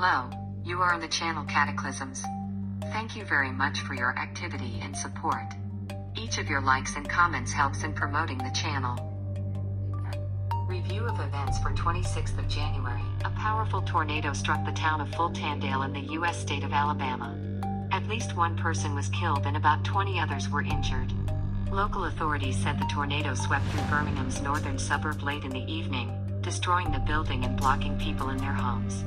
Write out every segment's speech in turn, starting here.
Hello, you are on the channel Cataclysms. Thank you very much for your activity and support. Each of your likes and comments helps in promoting the channel. Review of events for 26th of January. A powerful tornado struck the town of Fultondale in the U.S. state of Alabama. At least one person was killed and about 20 others were injured. Local authorities said the tornado swept through Birmingham's northern suburb late in the evening, destroying the building and blocking people in their homes.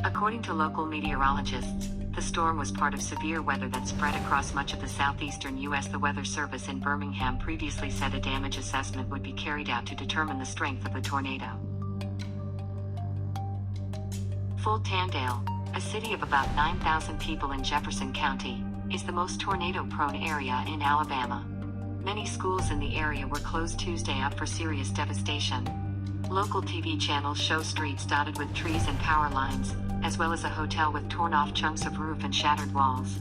According to local meteorologists, the storm was part of severe weather that spread across much of the southeastern U.S. The Weather Service in Birmingham previously said a damage assessment would be carried out to determine the strength of the tornado. Fultondale, a city of about 9,000 people in Jefferson County, is the most tornado-prone area in Alabama. Many schools in the area were closed Tuesday for serious devastation. Local TV channels show streets dotted with trees and power lines, as well as a hotel with torn-off chunks of roof and shattered walls.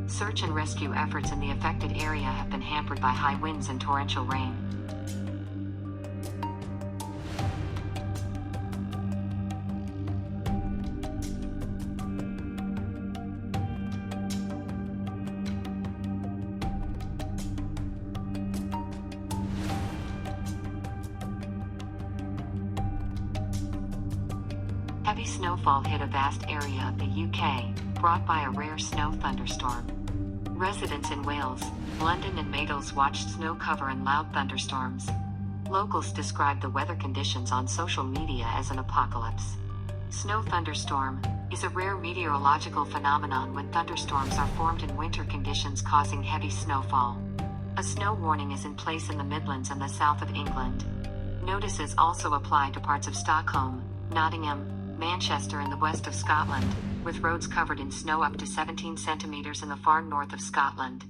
Search and rescue efforts in the affected area have been hampered by high winds and torrential rain. Heavy snowfall hit a vast area of the UK, brought by a rare snow thunderstorm. Residents in Wales, London and Madels watched snow cover and loud thunderstorms. Locals described the weather conditions on social media as an apocalypse. Snow thunderstorm is a rare meteorological phenomenon when thunderstorms are formed in winter conditions causing heavy snowfall. A snow warning is in place in the Midlands and the south of England. Notices also apply to parts of Stockholm, Nottingham, Manchester and the west of Scotland, with roads covered in snow up to 17 centimeters in the far north of Scotland.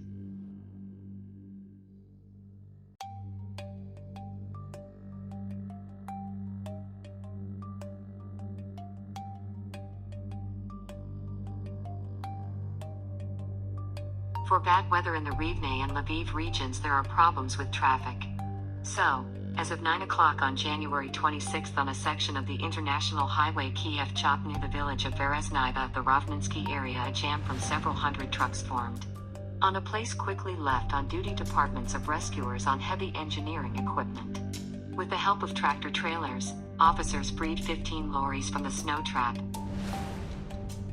For bad weather in the Rivne and Lviv regions, there are problems with traffic. So, as of 9 o'clock on January 26 on a section of the International Highway Kiev-Chop near the village of Veresniva of the Rovninsky area, a jam from several hundred trucks formed. On a place quickly left on-duty departments of rescuers on heavy engineering equipment. With the help of tractor-trailers, officers freed 15 lorries from the snow trap.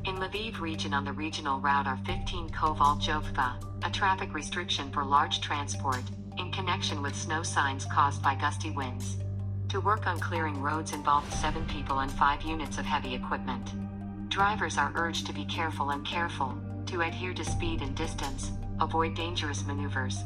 In Lviv region on the regional route are 15 Koval-Jovka, a traffic restriction for large transport, in connection with snow signs caused by gusty winds. To work on clearing roads involved 7 people and 5 units of heavy equipment. Drivers are urged to be careful, to adhere to speed and distance, avoid dangerous maneuvers.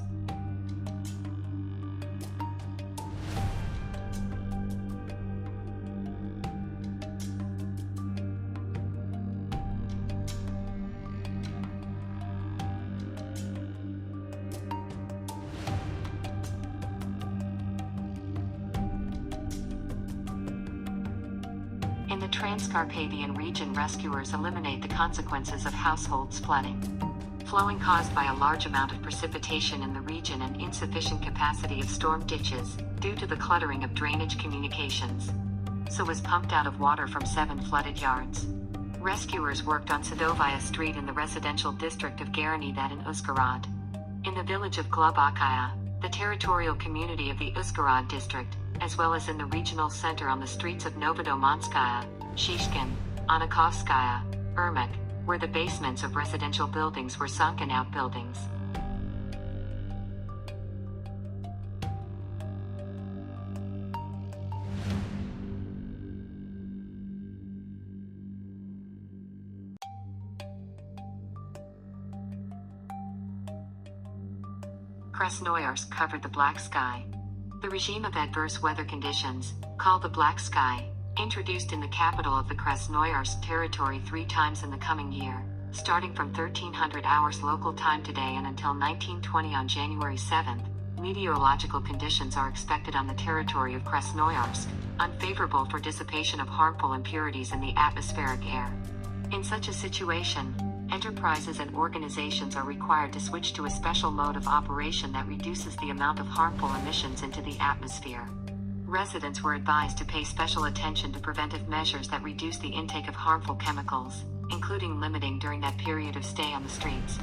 In the Transcarpathian region, rescuers eliminate the consequences of households flooding. Flowing caused by a large amount of precipitation in the region and insufficient capacity of storm ditches, due to the cluttering of drainage communications. So was pumped out of water from 7 flooded yards. Rescuers worked on Sadovaya Street in the residential district of Garanidat in Uzhgorod. In the village of Glubokaya, the territorial community of the Uzhgorod district, as well as in the regional center on the streets of Novodomanskaya, Shishkin, Anakovskaya, Ermak, where the basements of residential buildings were sunk in outbuildings. Krasnoyarsk covered the black sky. The regime of adverse weather conditions, called the Black Sky, introduced in the capital of the Krasnoyarsk territory 3 times in the coming year, starting from 1300 hours local time today and until 1920 on January 7th, meteorological conditions are expected on the territory of Krasnoyarsk, unfavorable for dissipation of harmful impurities in the atmospheric air. In such a situation, enterprises and organizations are required to switch to a special mode of operation that reduces the amount of harmful emissions into the atmosphere. Residents were advised to pay special attention to preventive measures that reduce the intake of harmful chemicals, including limiting during that period of stay on the streets.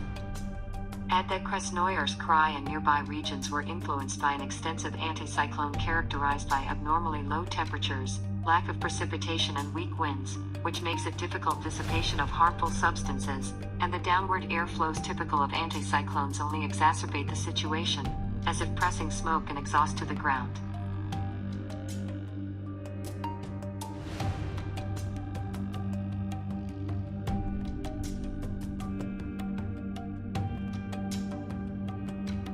Add that Krasnoyar's Krai and nearby regions were influenced by an extensive anticyclone characterized by abnormally low temperatures, lack of precipitation and weak winds, which makes it difficult dissipation of harmful substances, and the downward air flows typical of anticyclones only exacerbate the situation, as if pressing smoke and exhaust to the ground.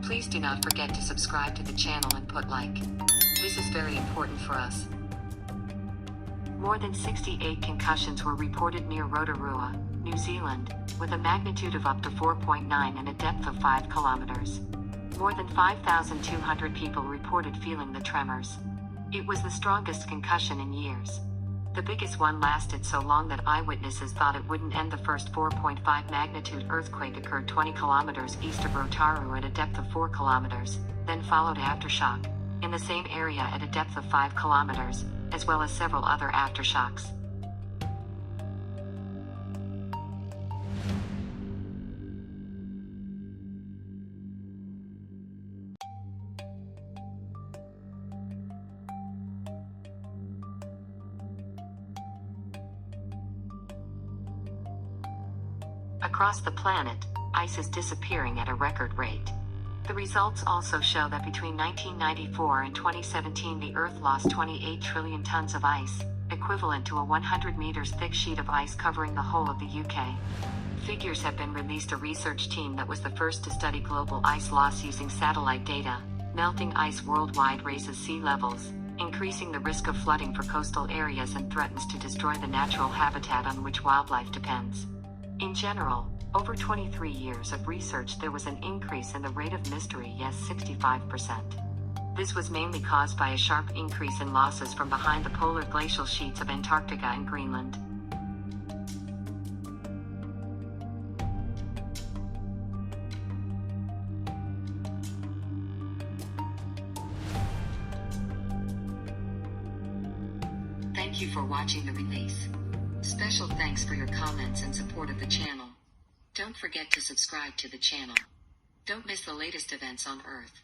Please do not forget to subscribe to the channel and put like. This is very important for us. More than 68 concussions were reported near Rotorua, New Zealand, with a magnitude of up to 4.9 and a depth of 5 kilometers. More than 5,200 people reported feeling the tremors. It was the strongest concussion in years. The biggest one lasted so long that eyewitnesses thought it wouldn't end. The first 4.5 magnitude earthquake occurred 20 kilometers east of Rotorua at a depth of 4 kilometers, then followed aftershock, in the same area at a depth of 5 kilometers, as well as several other aftershocks. Across the planet, ice is disappearing at a record rate. The results also show that between 1994 and 2017 the Earth lost 28 trillion tons of ice, equivalent to a 100 meters thick sheet of ice covering the whole of the UK. Figures have been released. A research team that was the first to study global ice loss using satellite data. Melting ice worldwide raises sea levels, increasing the risk of flooding for coastal areas and threatens to destroy the natural habitat on which wildlife depends. In general, over 23 years of research there was an increase in the rate of mystery, yes 65%. This was mainly caused by a sharp increase in losses from behind the polar glacial sheets of Antarctica and Greenland. Thank you for watching the release. Special thanks for your comments and support of the channel. Don't forget to subscribe to the channel. Don't miss the latest events on Earth.